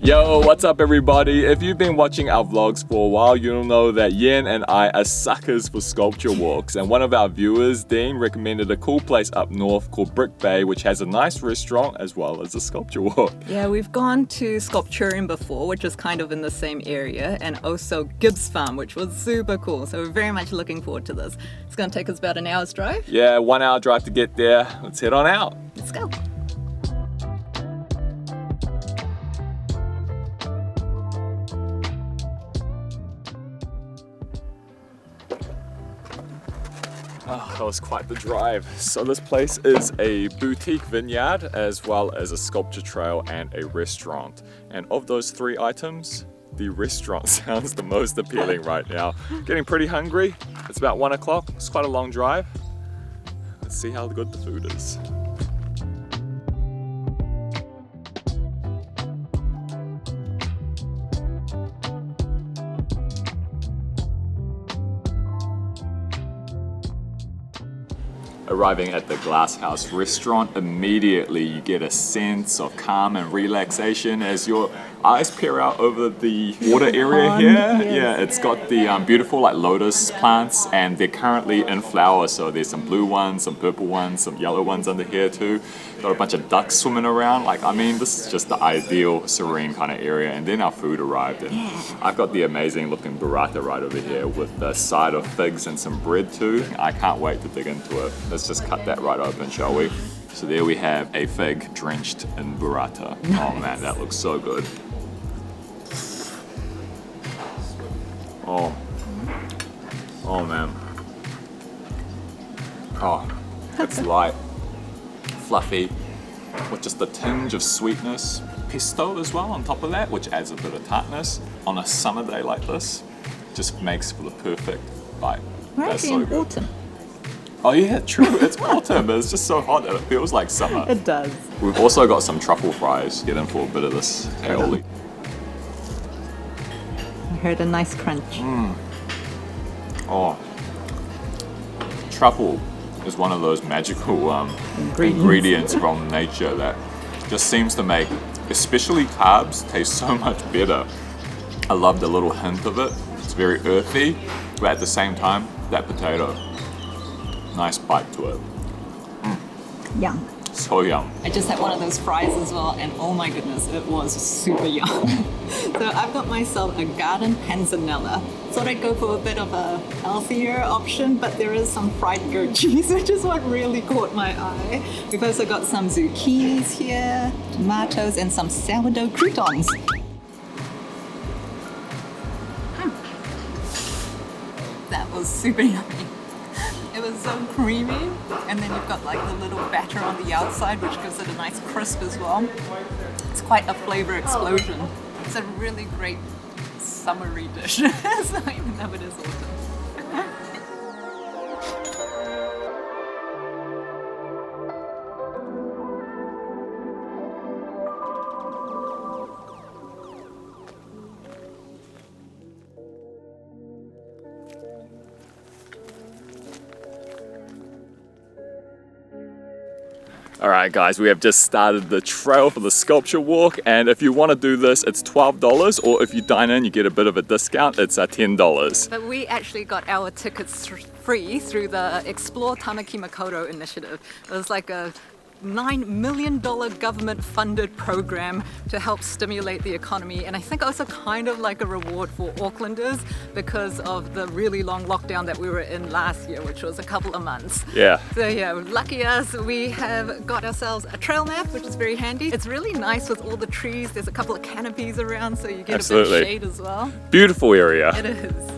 Yo, what's up everybody? If you've been watching our vlogs for a while, you'll know that Yen and I are suckers for sculpture walks, and one of our viewers, Dean, recommended a cool place up north called Brick Bay, which has a nice restaurant as well as a sculpture walk. Yeah, we've gone to Sculptureum before, which is kind of in the same area, and also Gibbs Farm, which was super cool, so we're very much looking forward to this. It's going to take us about an hour's drive. Yeah, 1 hour drive to get there. Let's head on out. Let's go. Oh, that was quite the drive. So this place is a boutique vineyard as well as a sculpture trail and a restaurant. And of those three items, the restaurant sounds the most appealing right now. Getting pretty hungry. It's about 1 o'clock. It's quite a long drive. Let's see how good the food is. Arriving at the Glasshouse restaurant, immediately you get a sense of calm and relaxation as your eyes peer out over the water area here. Yeah, it's got the beautiful like lotus plants, and they're currently in flower, so there's some blue ones, some purple ones, some yellow ones under here too. Got a bunch of ducks swimming around. Like, I mean, this is just the ideal serene kind of area. And then our food arrived, and I've got the amazing looking burrata right over here with the side of figs and some bread too. I can't wait to dig into it. Let's just cut that right open, shall we? So there we have a fig drenched in burrata. Nice. Oh man, that looks so good. Oh man. Oh, it's light, fluffy, with just a tinge of sweetness. Pesto as well on top of that, which adds a bit of tartness. On a summer day like this, just makes for the perfect bite. We're That's actually so good. autumn. Oh yeah, true. It's autumn, but it's just so hot that it feels like summer. It does. We've also got some truffle fries. Get in for a bit of this aioli. I heard a nice crunch. Oh, truffle is one of those magical ingredients from nature that just seems to make, especially carbs, taste so much better. I love the little hint of it. It's very earthy, but at the same time, that potato, nice bite to it. Yum. So yum. I just had one of those fries as well, and oh my goodness, it was super yum. So I've got myself a garden panzanella. Thought I'd go for a bit of a healthier option, but there is some fried goat cheese, which is what really caught my eye. We've also got some zucchinis here, tomatoes, and some sourdough croutons. That was super yummy. It was so creamy, and then you've got like the little batter on the outside, which gives it a nice crisp as well. It's quite a flavor explosion. It's a really great summery dish, so even though it is autumn. Alright guys, we have just started the trail for the sculpture walk, and if you want to do this, it's $12, or if you dine in, you get a bit of a discount, it's $10. But we actually got our tickets free through the Explore Tamaki Makaurau initiative. It was like a $9 million government-funded program to help stimulate the economy, and I think also kind of like a reward for Aucklanders because of the really long lockdown that we were in last year, which was a couple of months. Yeah. So yeah, lucky us, we have got ourselves a trail map, which is very handy. It's really nice with all the trees. There's a couple of canopies around, so you get a bit of shade as well. Beautiful area. It is.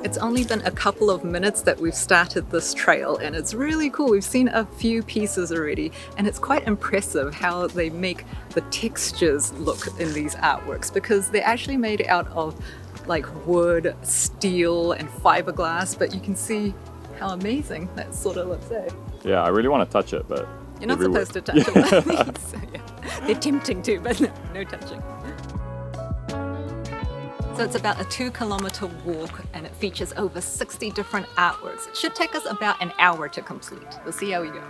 It's only been a couple of minutes that we've started this trail, and it's really cool. We've seen a few pieces already, and it's quite impressive how they make the textures look in these artworks, because they're actually made out of like wood, steel, and fiberglass, but you can see how amazing that sort of looks, eh? Yeah, I really want to touch it, but you're not supposed to touch it. So, yeah. They're tempting to, but no. no touching. So it's about a 2-kilometer walk and it features over 60 different artworks. It should take us about an hour to complete. We'll see how we go.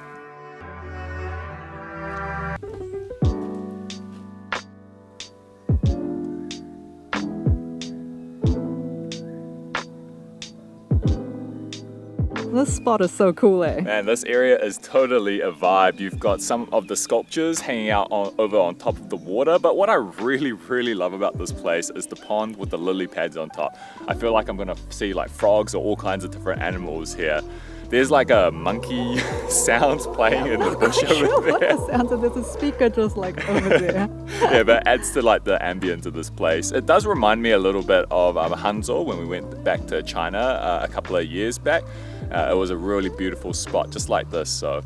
This spot is so cool, eh? Man, this area is totally a vibe. You've got some of the sculptures hanging out over on top of the water, but what I really love about this place is the pond with the lily pads on top. I feel like I'm gonna see like frogs or all kinds of different animals here. There's like a monkey sounds playing in the bush over there. What the sounds of? There's a speaker just like over there. Yeah, but it adds to like the ambience of this place. It does remind me a little bit of Hangzhou when we went back to China a couple of years back. It was a really beautiful spot just like this, so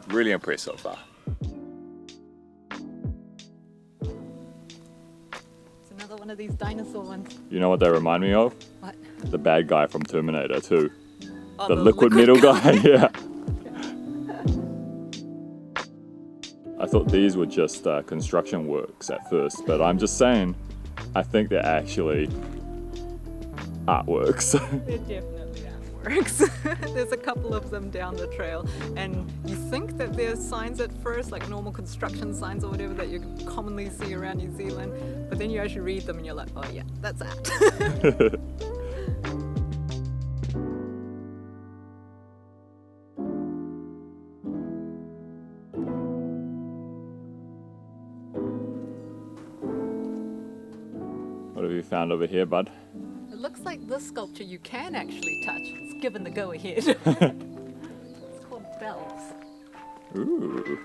really impressed so far. It's another one of these dinosaur ones. You know what they remind me of? What? The bad guy from Terminator 2. Oh, The liquid metal guy, yeah. I thought these were just construction works at first, but I'm just saying, I think they're actually artworks. They're definitely artworks. There's a couple of them down the trail, and you think that there's signs at first, like normal construction signs or whatever that you commonly see around New Zealand, but then you actually read them and you're like, oh yeah, that's art. What have you found over here, bud? It looks like this sculpture you can actually touch. It's given the go-ahead. It's called bells. Ooh.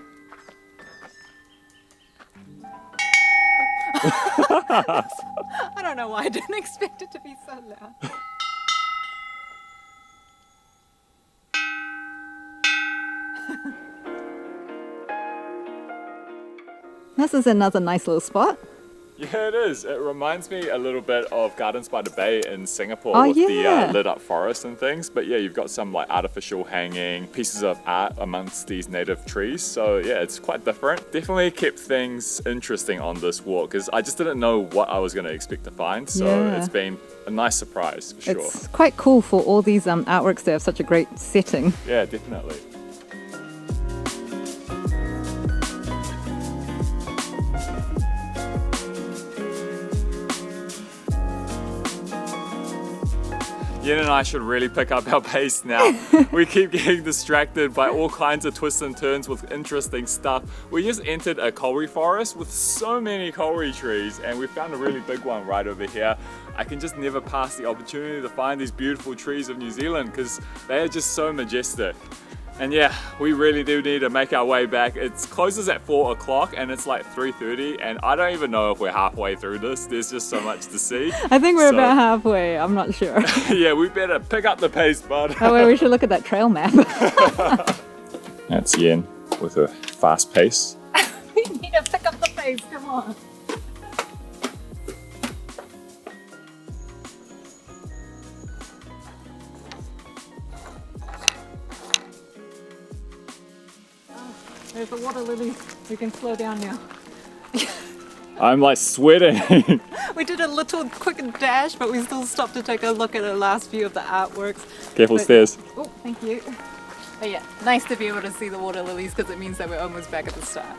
I don't know why I didn't expect it to be so loud. This is another nice little spot. Yeah, it is. It reminds me a little bit of Gardens by the Bay in Singapore with the lit up forest and things. But yeah, you've got some like artificial hanging pieces of art amongst these native trees. So yeah, it's quite different. Definitely kept things interesting on this walk because I just didn't know what I was going to expect to find. So it's been a nice surprise for sure. It's quite cool for all these artworks to have such a great setting. Yeah, definitely. Yen and I should really pick up our pace now. We keep getting distracted by all kinds of twists and turns with interesting stuff. We just entered a kauri forest with so many kauri trees and we found a really big one right over here. I can just never pass the opportunity to find these beautiful trees of New Zealand because they are just so majestic. And yeah, we really do need to make our way back. It closes at 4 o'clock and it's like 3:30 and I don't even know if we're halfway through this. There's just so much to see. I think we're about halfway, I'm not sure. Yeah, we better pick up the pace, bud. Oh wait, we should look at that trail map. That's Yen with her fast pace. We need to pick up the pace, come on. There's the water lilies. We can slow down now. I'm like sweating. We did a little quick dash, but we still stopped to take a look at the last view of the artworks. Careful stairs. Oh, thank you. But yeah, nice to be able to see the water lilies because it means that we're almost back at the start.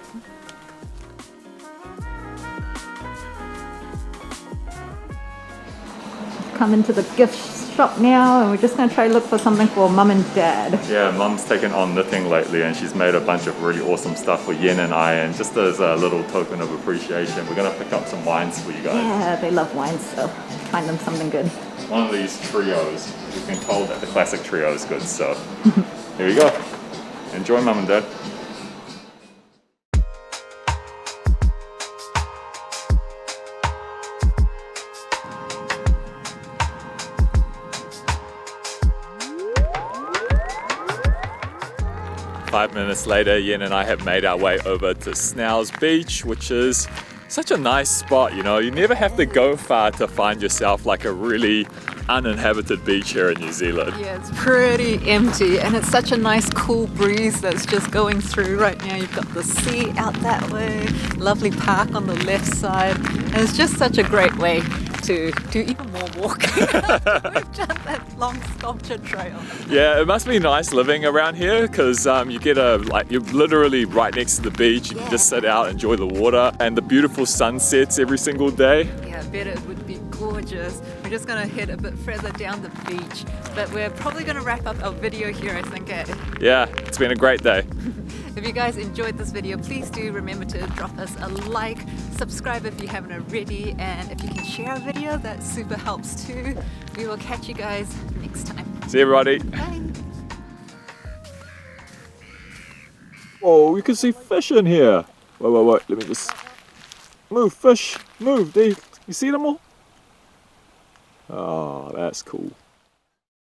Come into the gift shop now and we're just going to try to look for something for Mum and Dad. Yeah, Mum's taken on knitting lately and she's made a bunch of really awesome stuff for Yen and I, and just as a little token of appreciation, we're going to pick up some wines for you guys. Yeah, they love wines, so find them something good. One of these trios. We've been told that the classic trio is good, so here we go. Enjoy, Mum and Dad. Five minutes later, Yen and I have made our way over to Snells Beach, which is Such a nice spot, you know. You never have to go far to find yourself like a really uninhabited beach here in New Zealand. Yeah, it's pretty empty and it's such a nice cool breeze that's just going through right now. You've got the sea out that way, lovely park on the left side, and it's just such a great way to do even more walking. We've done that long sculpture trail. Yeah, it must be nice living around here because you get you're literally right next to the beach. You can just sit out, enjoy the water and the beautiful sunsets every single day. Yeah, I bet it would be gorgeous. We're just gonna head a bit further down the beach, but we're probably gonna wrap up our video here, I think. Yeah, it's been a great day. If you guys enjoyed this video, please do remember to drop us a like, subscribe if you haven't already, and if you can share our video, that super helps too. We will catch you guys next time. See you, everybody. Bye. Oh, you can see fish in here. Wait, let me just move, fish, move. There, you see them all? Oh, that's cool.